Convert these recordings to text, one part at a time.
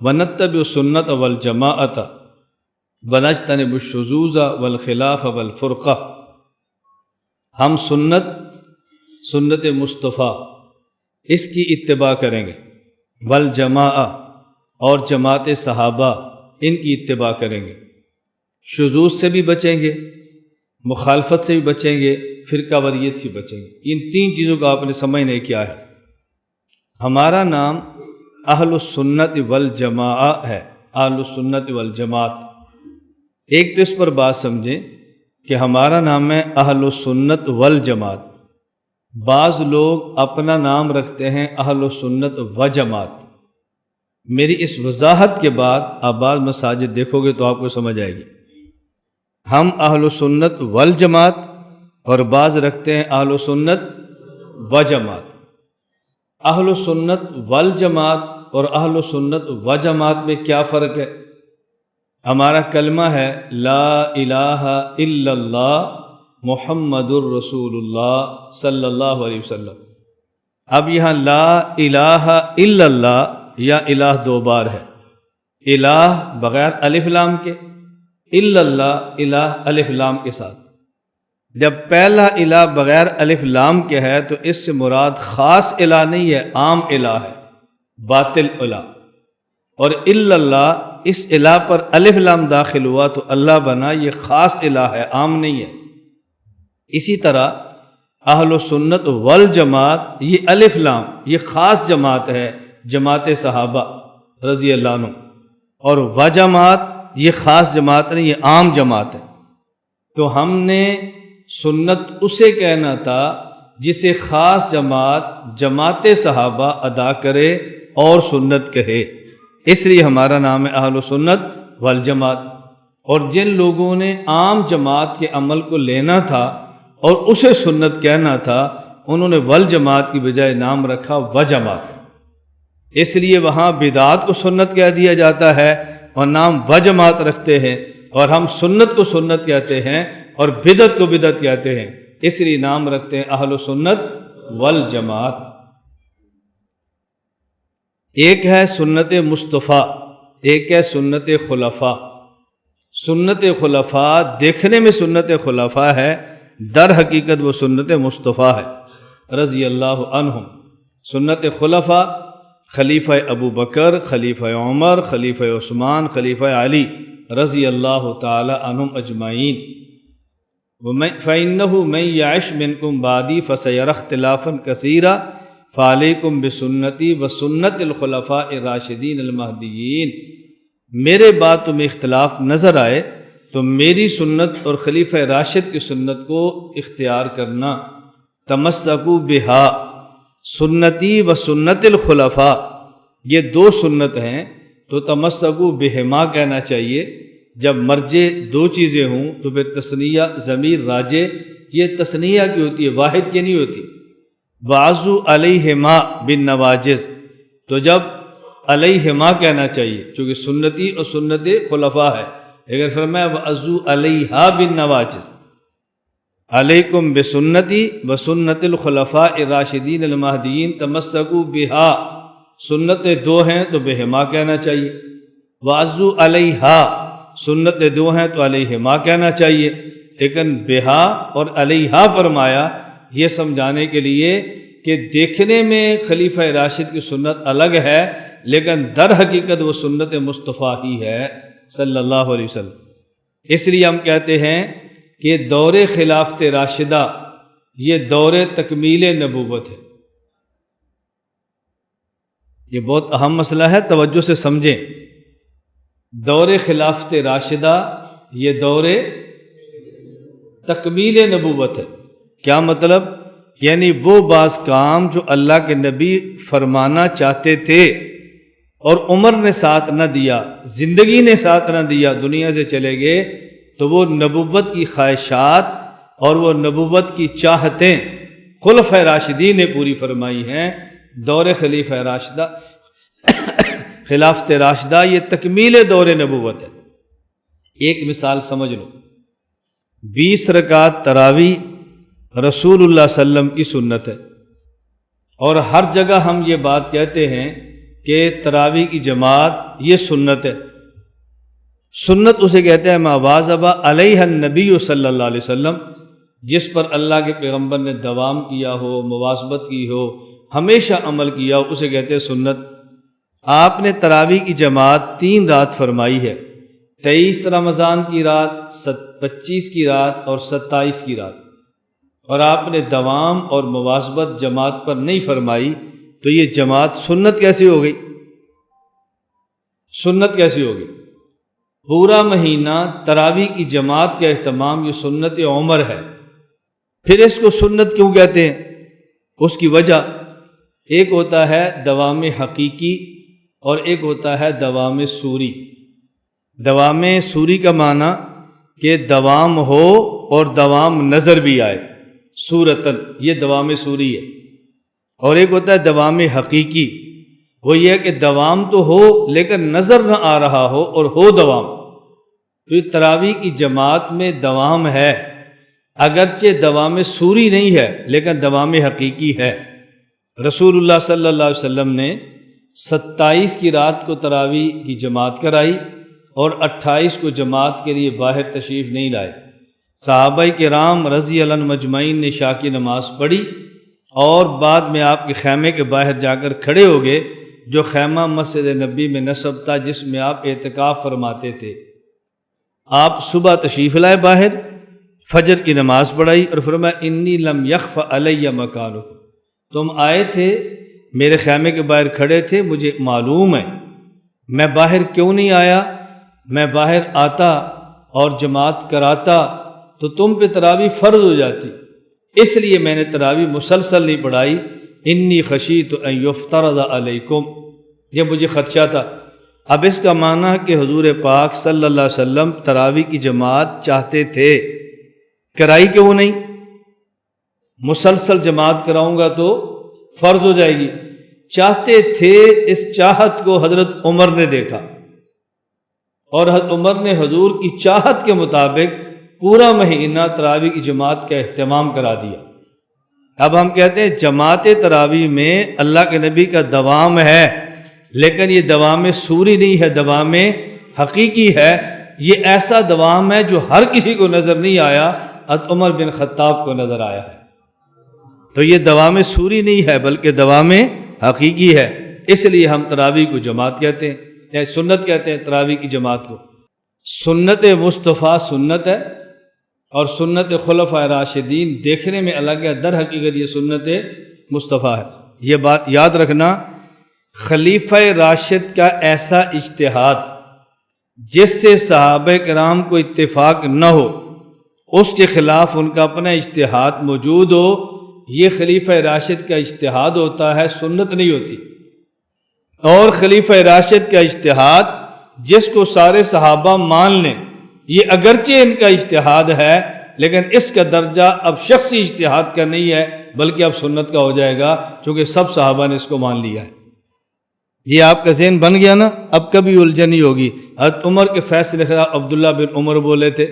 ونتبع السنة والجماعة ونجتنب الشذوذ والخلاف والفرقہ، ہم سنت مصطفیٰ اس کی اتباع کریں گے، والجماعہ اور جماعت صحابہ ان کی اتباع کریں گے، شذوذ سے بھی بچیں گے، مخالفت سے بھی بچیں گے، فرقہ واریت سے بچیں گے۔ ان تین چیزوں کا آپ نے سمجھنا کیا ہے۔ ہمارا نام اہل السنت والجماعہ ہے، اہل السنت والجماعت۔ ایک تو اس پر بات سمجھیں کہ ہمارا نام ہے اہل السنت والجماعت۔ بعض لوگ اپنا نام رکھتے ہیں اہل السنت وجماعت۔ میری اس وضاحت کے بعد آپ بعض مساجد دیکھو گے تو آپ کو سمجھ آئے گی۔ ہم اہل السنت والجماعت اور بعض رکھتے ہیں اہل السنت وجماعت۔ اہل السنت والجماعت اور اہل السنت وجماعت میں کیا فرق ہے؟ ہمارا کلمہ ہے لا الہ الا اللہ محمد الرسول اللہ صلی اللہ علیہ وسلم۔ اب یہاں لا الہ الا اللہ یا الہ دو بار ہے، الہ بغیر الف لام کے، الا اللہ الہ الف لام کے ساتھ۔ جب پہلا الہ بغیر الف لام کے ہے تو اس سے مراد خاص الہ نہیں ہے، عام الہ ہے، باطل الہ۔ اور الا اللہ اس الہ پر الف لام داخل ہوا تو اللہ بنا، یہ خاص الہ ہے، عام نہیں ہے۔ اسی طرح اہل السنت والجماعت یہ الف لام یہ خاص جماعت ہے، جماعت صحابہ رضی اللہ عنہ، اور وجماعت یہ خاص جماعت نہیں، یہ عام جماعت ہے۔ تو ہم نے سنت اسے کہنا تھا جسے خاص جماعت صحابہ ادا کرے اور سنت کہے، اس لیے ہمارا نام ہے اہل سنت والجماعت۔ اور جن لوگوں نے عام جماعت کے عمل کو لینا تھا اور اسے سنت کہنا تھا، انہوں نے والجماعت کی بجائے نام رکھا وجماعت، اس لیے وہاں بدعات کو سنت کہہ دیا جاتا ہے اور نام وجماعت رکھتے ہیں، اور ہم سنت کو سنت کہتے ہیں اور بدعت کو بدعت کہتے ہیں، اس لیے نام رکھتے ہیں اہل سنت والجماعت۔ ایک ہے سنت مصطفیٰ، ایک ہے سنت خلفاء۔ سنت خلفاء دیکھنے میں سنت خلفاء ہے، در حقیقت وہ سنت مصطفیٰ ہے رضی اللہ عنہم۔ سنت خلفاء خلیفہ ابو بکر، خلیفہ عمر، خلیفہ عثمان، خلیفہ علی رضی اللہ تعالی عنہم اجمعین۔ فَإِنَّهُ مَن يَعِشْ مِنْكُمْ بَعْدِي فَسَيَرَى اخْتِلَافًا كَثِيرًا فَعَلَيْكُمْ بِسُنَّتِي وَسُنَّتِ الْخُلَفَاءِ الرَّاشِدِينَ الْمَهْدِيِّينَ۔ میرے بعد تمہیں اختلاف نظر آئے تو میری سنت اور خلیفہ راشد کی سنت کو اختیار کرنا۔ تمسکوا بہا، سنتی و سنت الخلفاء، یہ دو سنت ہیں تو تمسکوا بہما کہنا چاہیے۔ جب مرجع دو چیزیں ہوں تو پھر تثنیہ ضمیر راجع، یہ تثنیہ کی ہوتی ہے، واحد کی نہیں ہوتی۔ وَعَضُّوا عَلَيْهِمَا بِالنَّوَاجِذ، تو جب علیہما کہنا چاہیے چونکہ سنتی اور سنت خلفاء ہے، اگر فرمایا وَعَضُّوا عَلَيْهَا بِالنَّوَاجِذ، علیکم بسنتی وسنت الخلفاء الراشدین المہدیین تمسکوا بہا، سنت دو ہیں تو بہما کہنا چاہیے۔ وَعَضُّوا عَلَيْهَا، سنت دو ہیں تو علیہما کہنا چاہیے، لیکن بہا اور علیہا فرمایا یہ سمجھانے کے لیے کہ دیکھنے میں خلیفہ راشد کی سنت الگ ہے لیکن در حقیقت وہ سنت مصطفیٰ ہی ہے صلی اللہ علیہ وسلم۔ اس لیے ہم کہتے ہیں کہ دور خلافت راشدہ یہ دور تکمیل نبوت ہے۔ یہ بہت اہم مسئلہ ہے، توجہ سے سمجھیں۔ دور خلافت راشدہ یہ دور تکمیل نبوت ہے۔ کیا مطلب؟ یعنی وہ بعض کام جو اللہ کے نبی فرمانا چاہتے تھے اور عمر نے ساتھ نہ دیا، زندگی نے ساتھ نہ دیا، دنیا سے چلے گئے، تو وہ نبوت کی خواہشات اور وہ نبوت کی چاہتیں خلفۂ راشدین نے پوری فرمائی ہیں۔ دور خلیفہ راشدہ خلافت راشدہ یہ تکمیل دور نبوت ہے۔ ایک مثال سمجھ لو، 20 رکعت تراویح رسول اللہ صلی اللہ علیہ وسلم کی سنت ہے، اور ہر جگہ ہم یہ بات کہتے ہیں کہ تراویح کی جماعت یہ سنت ہے۔ سنت اسے کہتے ہیں ما واظب علیہ النبی صلی اللہ علیہ وسلم، جس پر اللہ کے پیغمبر نے دوام کیا ہو، مواظبت کی ہو، ہمیشہ عمل کیا ہو، اسے کہتے ہیں سنت۔ آپ نے تراویح کی جماعت 3 رات فرمائی ہے، 23 رمضان کی رات، 25 کی رات اور 27 کی رات، اور آپ نے دوام اور مواظبت جماعت پر نہیں فرمائی، تو یہ جماعت سنت کیسی ہو گئی؟ سنت کیسی ہوگی؟ پورا مہینہ تراویح کی جماعت کا اہتمام یہ سنت عمر ہے، پھر اس کو سنت کیوں کہتے ہیں؟ اس کی وجہ ایک ہوتا ہے دوام حقیقی اور ایک ہوتا ہے دوام سوری۔ دوام سوری کا معنی کہ دوام ہو اور دوام نظر بھی آئے، صورتاً، یہ دوام سوری ہے۔ اور ایک ہوتا ہے دوام حقیقی، وہ یہ ہے کہ دوام تو ہو لیکن نظر نہ آ رہا ہو اور ہو دوام۔ تو یہ تراویح کی جماعت میں دوام ہے، اگرچہ دوام سوری نہیں ہے لیکن دوام حقیقی ہے۔ رسول اللہ صلی اللہ علیہ وسلم نے 27 کی رات کو تراویح کی جماعت کرائی اور 28 کو جماعت کے لیے باہر تشریف نہیں لائے۔ صحابہ کرام رضی اللہ عنہم مجمعین نے عشاء کی نماز پڑھی اور بعد میں آپ کے خیمے کے باہر جا کر کھڑے ہو گئے، جو خیمہ مسجد نبی میں نصب تھا جس میں آپ اعتکاف فرماتے تھے۔ آپ صبح تشریف لائے باہر، فجر کی نماز پڑھائی اور فرمایا انی لم یخف علی مکانک، تم آئے تھے میرے خیمے کے باہر کھڑے تھے، مجھے معلوم ہے میں باہر کیوں نہیں آیا، میں باہر آتا اور جماعت کراتا تو تم پہ تراویح فرض ہو جاتی، اس لیے میں نے تراویح مسلسل نہیں پڑھائی۔ انی خشیت ان یفترض علیکم، یہ مجھے خدشہ تھا۔ اب اس کا معنی کہ حضور پاک صلی اللہ علیہ وسلم تراویح کی جماعت چاہتے تھے، کرائی کیوں نہیں؟ مسلسل جماعت کراؤں گا تو فرض ہو جائے گی، چاہتے تھے۔ اس چاہت کو حضرت عمر نے دیکھا اور حضرت عمر نے حضور کی چاہت کے مطابق پورا مہینہ تراویح کی جماعت کا اہتمام کرا دیا۔ اب ہم کہتے ہیں جماعت تراویح میں اللہ کے نبی کا دوام ہے، لیکن یہ دوام سوری نہیں ہے، دوام حقیقی ہے۔ یہ ایسا دوام ہے جو ہر کسی کو نظر نہیں آیا، حضرت عمر بن خطاب کو نظر آیا ہے۔ تو یہ دوام سوری نہیں ہے بلکہ دوام حقیقی ہے، اس لیے ہم تراویح کو جماعت کہتے ہیں یا سنت کہتے ہیں تراویح کی جماعت کو۔ سنت مصطفیٰ سنت ہے اور سنت خلفاء راشدین دیکھنے میں الگ ہے، در حقیقت یہ سنت مصطفیٰ ہے۔ یہ بات یاد رکھنا، خلیفہ راشد کا ایسا اجتہاد جس سے صحابہ کرام کو اتفاق نہ ہو، اس کے خلاف ان کا اپنا اجتہاد موجود ہو، یہ خلیفہ راشد کا اجتہاد ہوتا ہے، سنت نہیں ہوتی۔ اور خلیفہ راشد کا اجتہاد جس کو سارے صحابہ مان لیں، یہ اگرچہ ان کا اجتہاد ہے لیکن اس کا درجہ اب شخصی اجتہاد کا نہیں ہے بلکہ اب سنت کا ہو جائے گا، چونکہ سب صحابہ نے اس کو مان لیا ہے۔ یہ آپ کا ذہن بن گیا نا، اب کبھی الجھن نہیں ہوگی۔ حضرت عمر کے فیصلے خلاف عبداللہ بن عمر بولے تھے،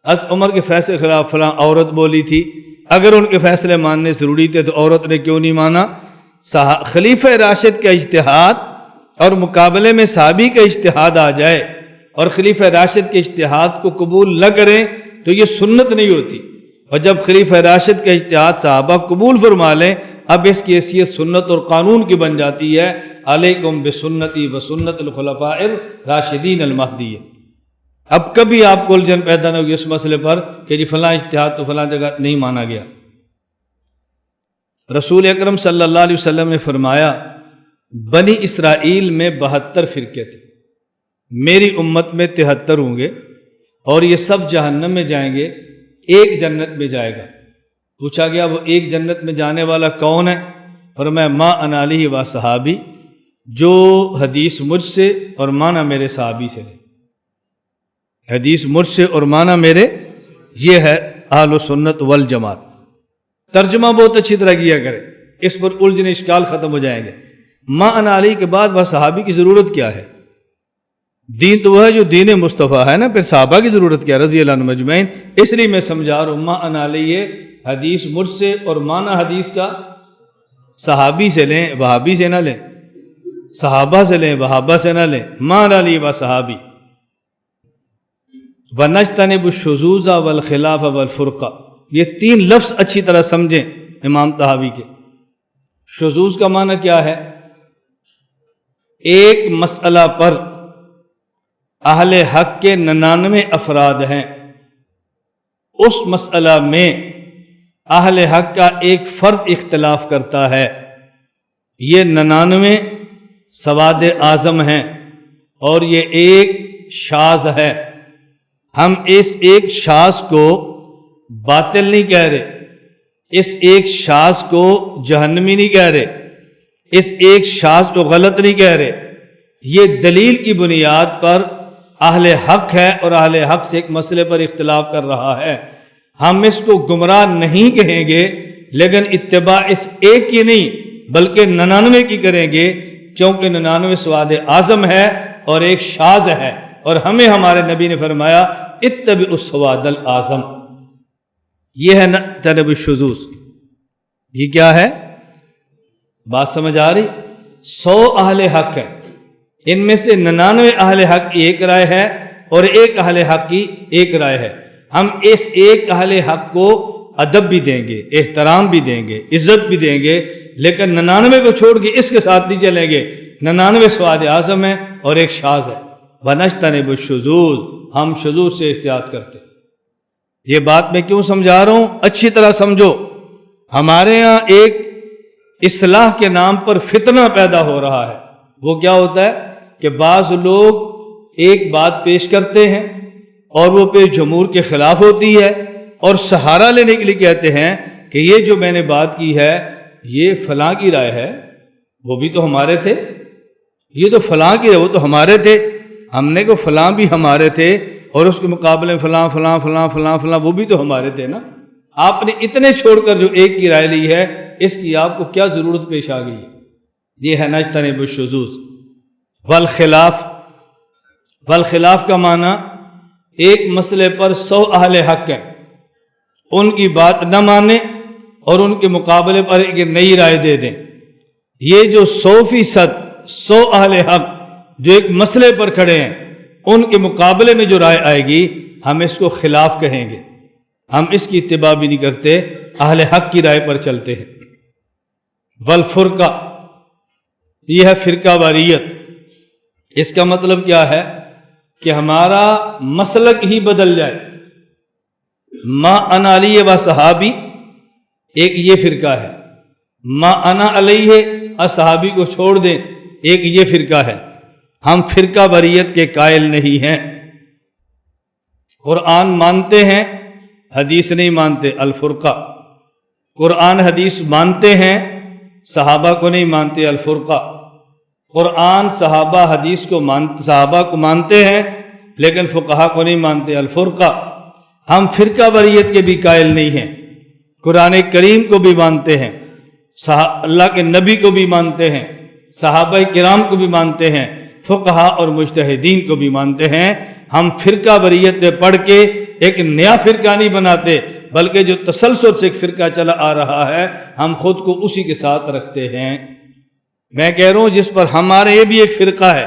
حضرت عمر کے فیصلے خلاف فلاں عورت بولی تھی، اگر ان کے فیصلے ماننے ضروری تھے تو عورت نے کیوں نہیں مانا؟ خلیفہ راشد کا اجتہاد اور مقابلے میں صحابی کا اجتہاد آ جائے اور خلیفہ راشد کے اجتہاد کو قبول نہ کریں تو یہ سنت نہیں ہوتی، اور جب خلیفہ راشد کا اجتہاد صحابہ قبول فرما لیں اب اس کی حیثیت سنت اور قانون کی بن جاتی ہے۔ علیکم بسنتی وسنت الخلفاء الراشدین المہدیین۔ اب کبھی آپ کو الجھن پیدا نہ ہوگی اس مسئلے پر کہ جی فلاں اجتہاد تو فلاں جگہ نہیں مانا گیا۔ رسول اکرم صلی اللہ علیہ وسلم نے فرمایا بنی اسرائیل میں 72 فرقے تھے، میری امت میں 73 ہوں گے اور یہ سب جہنم میں جائیں گے، ایک جنت میں جائے گا۔ پوچھا گیا وہ ایک جنت میں جانے والا کون ہے؟ فرمایا ما انا علیہ و صحابی، جو حدیث مجھ سے اور معنی میرے صحابی سے لے۔ حدیث مجھ سے اور معنی میرے، یہ ہے اہل سنت والجماعت۔ ترجمہ بہت اچھی طرح کیا کرے، اس پر الجھن اشکال ختم ہو جائیں گے۔ ما انا علی کے بعد وہ صحابی کی ضرورت کیا ہے؟ دین تو وہ ہے جو دین مصطفیٰ ہے نا، پھر صحابہ کی ضرورت کیا رضی اللہ عنہم اجمعین؟ اس لیے میں سمجھا رہا ہوں ما انا علی حدیث مجھ سے اور معنی حدیث کا صحابی سے لیں، وہابی سے نہ لیں۔ صحابہ سے لیں وہابہ سے نہ لیں، مان علی و صحابی۔ وَنَجْتَنِبُ الشُّذُوذَ وَالْخِلَافَ وَالْفُرْقَةَ، یہ تین لفظ اچھی طرح سمجھیں امام طحاوی کے۔ شذوذ کا معنی کیا ہے؟ ایک مسئلہ پر اہل حق کے 99 افراد ہیں، اس مسئلہ میں اہل حق کا ایک فرد اختلاف کرتا ہے، یہ 99 سواد اعظم ہیں اور یہ ایک شاذ ہے۔ ہم اس ایک شاذ کو باطل نہیں کہہ رہے، اس ایک شاذ کو جہنمی نہیں کہہ رہے، اس ایک شاذ کو غلط نہیں کہہ رہے، یہ دلیل کی بنیاد پر اہل حق ہے اور اہل حق سے ایک مسئلے پر اختلاف کر رہا ہے۔ ہم اس کو گمراہ نہیں کہیں گے، لیکن اتباع اس ایک کی نہیں بلکہ 99 کی کریں گے، کیونکہ 99 سواد اعظم ہے اور ایک شاذ ہے، اور ہمیں ہمارے نبی نے فرمایا اتبعوا السواد الاعظم۔ یہ ہے تنب الشذوذ۔ یہ کیا ہے؟ بات سمجھ آ رہی؟ 100 اہل حق ہے، ان میں سے 99 اہل حق کی ایک رائے ہے اور ایک اہل حق کی ایک رائے ہے۔ ہم اس ایک اہل حق کو ادب بھی دیں گے، احترام بھی دیں گے، عزت بھی دیں گے، لیکن 99 کو چھوڑ کے اس کے ساتھ نہیں چلیں گے۔ 99 سواد اعظم ہے اور ایک شاذ ہے۔ وَنَجْتَنِبُ الشُّذُوذَ، ہم شذوذ سے احتیاط کرتے۔ یہ بات میں کیوں سمجھا رہا ہوں؟ اچھی طرح سمجھو۔ ہمارے ہاں ایک اصلاح کے نام پر فتنہ پیدا ہو رہا ہے۔ وہ کیا ہوتا ہے کہ بعض لوگ ایک بات پیش کرتے ہیں اور وہ پہ جمہور کے خلاف ہوتی ہے، اور سہارا لینے کے لیے کہتے ہیں کہ یہ جو میں نے بات کی ہے یہ فلاں کی رائے ہے، وہ بھی تو ہمارے تھے، یہ تو فلاں کی ہے، وہ تو ہمارے تھے، ہم نے کو فلاں بھی ہمارے تھے اور اس کے مقابلے میں فلاں فلاں فلاں فلاں فلاں وہ بھی تو ہمارے تھے نا۔ آپ نے اتنے چھوڑ کر جو ایک کی رائے لی ہے، اس کی آپ کو کیا ضرورت پیش آ گئی ہے؟ یہ ہے نجتنب الشذوذ والخلاف۔ والخلاف کا معنی ایک مسئلے پر 100 اہل حق ہیں، ان کی بات نہ مانیں اور ان کے مقابلے پر ایک نئی رائے دے دیں۔ یہ جو 100% 100 اہل حق جو ایک مسئلے پر کھڑے ہیں، ان کے مقابلے میں جو رائے آئے گی ہم اس کو خلاف کہیں گے، ہم اس کی اتباع بھی نہیں کرتے، اہل حق کی رائے پر چلتے ہیں۔ والفرقہ، یہ ہے فرقہ واریت۔ اس کا مطلب کیا ہے کہ ہمارا مسلک ہی بدل جائے۔ ما انا علیہ و صحابی ایک یہ فرقہ ہے، ما انا علیہ اصحابی کو چھوڑ دیں ایک یہ فرقہ ہے۔ ہم فرقہ واریت کے قائل نہیں ہیں۔ قرآن مانتے ہیں، حدیث نہیں مانتے، الفرقہ۔ قرآن حدیث مانتے ہیں، صحابہ کو نہیں مانتے، الفرقہ۔ قرآن صحابہ حدیث کو صحابہ کو مانتے ہیں لیکن فقہا کو نہیں مانتے، الفرقہ۔ ہم فرقہ واریت کے بھی قائل نہیں ہیں، قرآن کریم کو بھی مانتے ہیں، اللہ کے نبی کو بھی مانتے ہیں، صحابہ کرام کو بھی مانتے ہیں، فقہا اور مجتہدین کو بھی مانتے ہیں۔ ہم فرقہ واریت میں پڑھ کے ایک نیا فرقہ نہیں بناتے، بلکہ جو تسلسل سے ایک فرقہ چلا آ رہا ہے ہم خود کو اسی کے ساتھ رکھتے ہیں۔ میں کہہ رہا ہوں جس پر ہمارے یہ بھی ایک فرقہ ہے،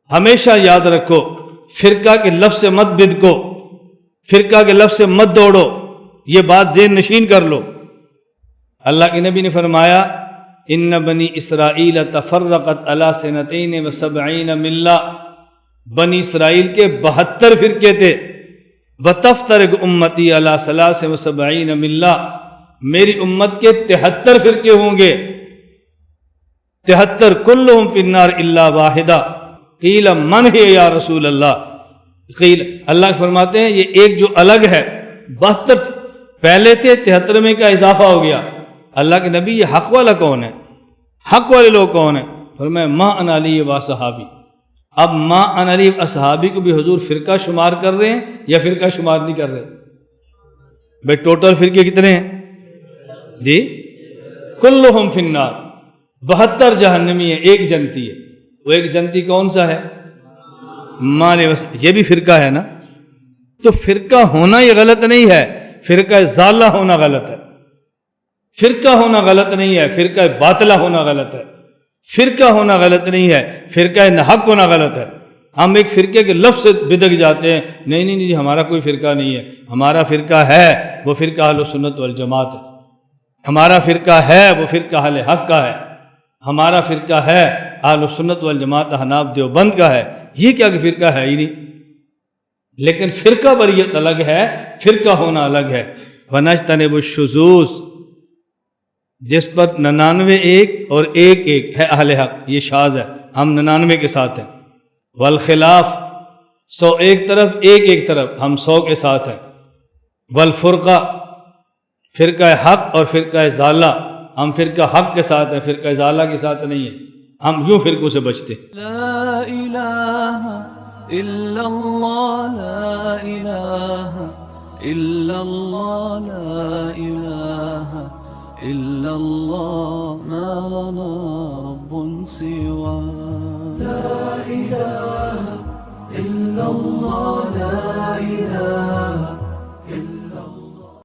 ہمیشہ یاد رکھو، فرقہ کے لفظ سے مت بدکو، فرقہ کے لفظ سے مت دوڑو، یہ بات ذہن نشین کر لو۔ اللہ کے نبی نے فرمایا ان بنی اسرائیل تفرقت علی سنتین و سبعین ملہ، بنی اسرائیل کے 72 فرقے تھے، وتفترق امتی علی ثلاث و سبعین ملہ، میری امت کے 73 فرقے ہوں گے، 73 کلہم فی النار الا واحدہ، قیل من ہے یا رسول اللہ، قیل اللہ فرماتے ہیں یہ ایک جو الگ ہے، 72 پہلے تھے، 73 میں کا اضافہ ہو گیا۔ اللہ کے نبی یہ حق والا کون ہے؟ حق والے لوگ کون ہیں؟ فرمایا ما انا علی و صحابی۔ اب ما انا علی و صحابی کو بھی حضور فرقہ شمار کر رہے ہیں یا فرقہ شمار نہیں کر رہے؟ بھئی ٹوٹل فرقے کتنے ہیں جی؟ کلہم فی النار، 72 جہنمی ہیں، ایک جنتی ہے۔ وہ ایک جنتی کون سا ہے؟ یہ بھی فرقہ ہے نا؟ تو فرقہ ہونا یہ غلط نہیں ہے، فرقہ ضالہ ہونا غلط ہے۔ فرقہ ہونا غلط نہیں ہے، فرقہ باطلہ ہونا غلط ہے۔ فرقہ ہونا غلط نہیں ہے، فرقہ ناحق ہونا غلط ہے۔ ہم ایک فرقے کے لفظ سے بدک جاتے ہیں، نہیں جی ہمارا کوئی فرقہ نہیں ہے، ہمارا فرقہ ہے وہ فرقہ اہل سنت والجماعت ہے، ہمارا فرقہ ہے وہ فرقہ اہل حق کا ہے، ہمارا فرقہ ہے اہل سنت والجماعت احناف دیوبند کا ہے۔ یہ کیا کہ فرقہ ہے ہی نہیں، لیکن فرقہ بریت الگ ہے، فرقہ ہونا الگ ہے۔ ونجتنب الشذوذ، جس پر 99 ایک اور ایک ہے اہل حق، یہ شاذ ہے، ہم 99 کے ساتھ ہیں۔ والخلاف، 100 ایک طرف ایک طرف، ہم 100 کے ساتھ ہیں۔ والفرقہ، فرقہ حق اور فرقہ ضالہ، ہم فرقہ حق کے ساتھ ہیں، فرقہ ضالہ کے ساتھ نہیں ہیں، ہم یوں فرقوں سے بچتے۔ لا الہ الا اللہ، لا الہ الا اللہ، لا الہ الا اللہ، ما لنا رب سوا، لا الہ